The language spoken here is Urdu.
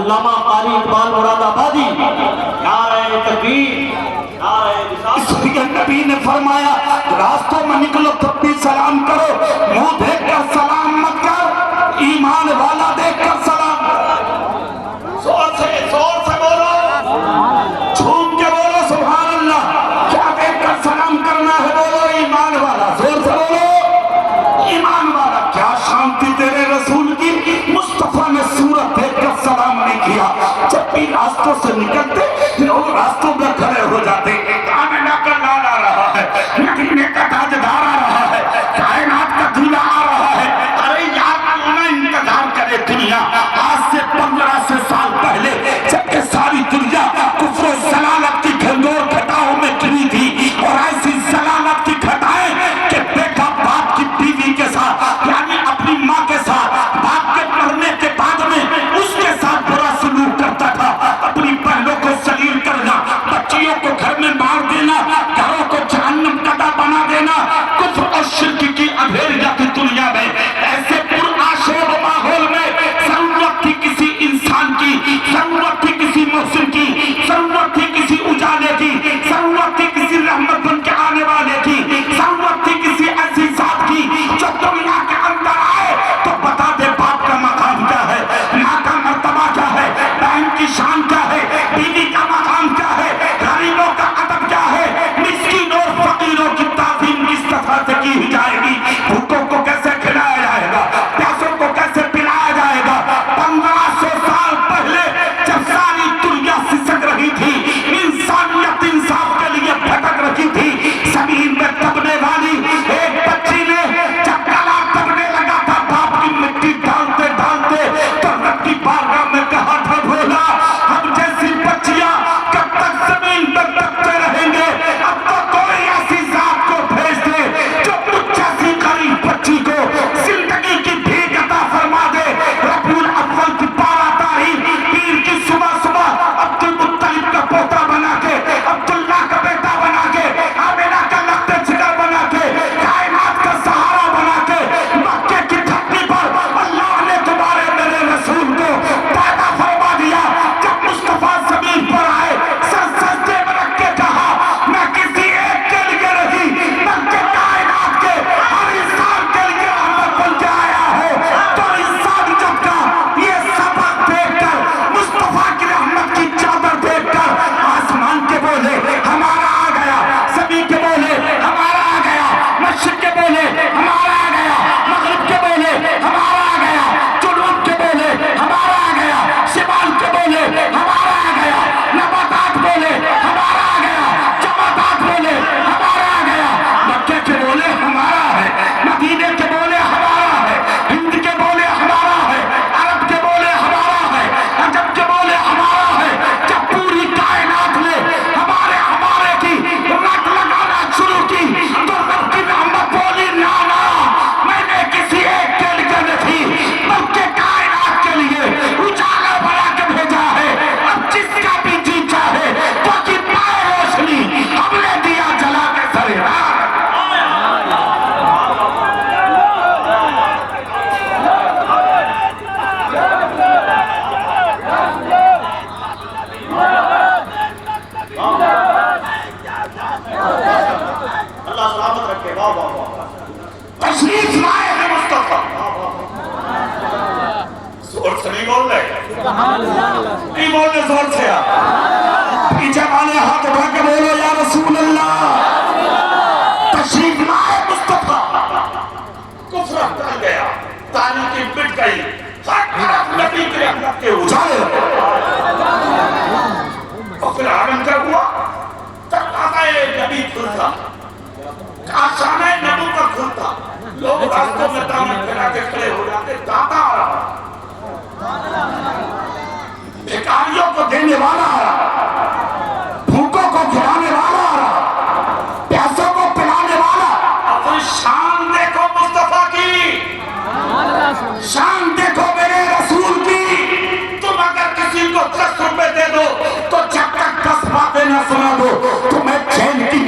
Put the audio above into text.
علامہ قاری اقبال مراد آبادی، نعرہ تکبیر، نعرہ رسالت۔ اس لیے نبی نے فرمایا راستوں میں نکلو تب بھی سلام کرو، منہ دیکھ کر سلام مت کر، ایمان والا دیکھ کر سلام کرو۔ زور سے بولو، جھوم کے بولو سبحان اللہ، کیا دیکھ کر سلام کرنا ہے؟ بولو ایمان والا، زور سے بولو ایمان والا۔ کیا شانتی تیرے رسول کی، مصطفیٰ نے صورت دیکھ کر سلام نہیں کیا۔ جب بھی راستوں سے نکلتے لوگ راستوں میں کھڑے ہو جاتے، آمنہ کا لال آ رہا ہے، مدینے کا تاجدار آ رہا ہے، کائنات کا دولہا آ رہا ہے، ارے یار کیوں نہ انتظار کرے دنیا؟ آج سے 1500 سال پہلے جب کہ ساری دنیا کفر و ضلالت کی گھنگور گھٹاؤں میں گری تھی، اور ایسی ضلالت کی گھٹائیں کہ بیٹا باپ کی بیوی کے ساتھ یعنی اپنی ماں کے ساتھ باپ کے مرنے کے بعد میں اس کے ساتھ برا سلوک کرتا تھا، اپنی بہنوں کو ذلیل کرنا، بچیوں کو گھر میں مار دینا، گھروں کو جہنم کدا بنا دینا، کفر اور شرک کی اندھیریا کی دنیا میں ایسے پرآشوب ماحول میں ضرورت تھی کسی انسان کی، ضرورت تھی کسی محسن کی، ضرورت تھی کسی اجالے کی، ضرورت تھی کسی رحمت بن کے آنے والے کی، ضرورت تھی کسی ایسی ذات کی جو دنیا کے اندر آئے تو بتا دے باپ کا مقام کیا ہے، ماں کا مرتبہ کیا ہے، بہن کی شان کیا ہے، بیوی کا مقام کیا ہے، غریبوں کا ادب کیا ہے، مسکین اور فقیروں کی تعظیم کس طرح سے کی جائے گی، بھوکوں کو کیسے کھلایا جائے گا، پیاسوں کو کیسے پلایا جائے گا۔ 1500 سال پہلے جب ساری دنیا سسک رہی تھی، انسانیت انصاف کے لیے بھٹک رہی تھی، زمین میں دبنے والی ایک بچی نے جب گلا دبنے لگا تھا باپ کی مٹی ڈالتے ڈالتے تو رب کی بارگاہ میں کہا تھا بھولا ہم جیسی بچیاں کب تک زمین پر دبتے رہیں گے، اب تو کوئی ایسی ذات کو بھیج دے جو مجھ جیسی غریب بچی کو زندگی کی بھیک عطا فرما دے۔ ربیع الاول کی 12 تاریخ پیر کی صبح صبح عبد المطلب کا پوتا بنا کے، عبداللہ کا بیٹا بنا کے، آمنہ کا لقب جگر بنا کے، کائنات کا سہارا بنا کے، مکے کی دھرتی پر اللہ نے تمہارے میرے رسول کو پیدا فرما دیا۔ جب مصطفیٰ زمین پر آئے سر سجدے میں رکھ کے کہا میں کسی ایک کے لیے نہیں بلکہ کائنات کے ہر انسان کے لیے رحمت بن کے آیا ہوں۔ تو انسان جب کا یہ سبق دیکھ کر مصطفیٰ کی رحمت کی چادر دیکھ کر آسمان کے بولے ہمارا آ گیا، زمین کے بولے ہمارا آ گیا، مشرق کے بولے ہمارا آ گیا، مغرب کے بولے ہمارا آ گیا، جنوب کے بولے ہمارا آ گیا، شمال کے بولے ہمارا آ گیا، نباتات بولے ہمارا آ گیا، جمادات بولے ہمارا آ گیا، مکے کے بولے ہمارا ہے، مدینے کے بولے ہمارا ہے، ہند کے بولے ہمارا ہے، عرب کے بولے ہمارا ہے، عجم کے بولے ہمارا ہے۔ جب پوری کائنات نے ہمارے کی رٹ لگانا شروع کی تو رب کی رحمت بولی نا نا میں نے کسی ایک کے لیے نہیں بلکہ کائنات کے لیے اجالا بنا کے بھیجا ہے، اب جس کا بھی جی چاہے تو کی پائے روشنی ہم نے دیا جلا کے سرے راہ۔ اللہ سلامت رکھے، واہ واہ واہ۔ تشریف لائے ہیں مصطفیٰ، زور سے نہیں بول رہے، نہیں بولنے زور سے آپ پیچھے والے ہاتھ اٹھا کے بولو یا رسول اللہ، تشریف لائے مصطفیٰ۔ کفر ٹل گیا، تاریخی مٹ گئی، ہر طرف نبی کی رحمت کے اجالے اور پھر عالم کیا ہوا؟ تقاضۂ نبی کھلتا، آشانۂ نبو کا کھلتا، لوگ راستوں میں دامن پھیلا کے کھڑے ہو جاتے، داتا آ رہا، بھکاریوں کو دینے والا آ رہا، بھوکوں کو کھلانے والا آ رہا، پیاسوں کو پلانے والا۔ اپنی شان دیکھو مصطفیٰ کی، شان دیکھو میرے رسول کی۔ تم اگر کسی کو 10 روپے دے دو تو جب تک 10 باتیں نہ سنا دو تمہیں چین کی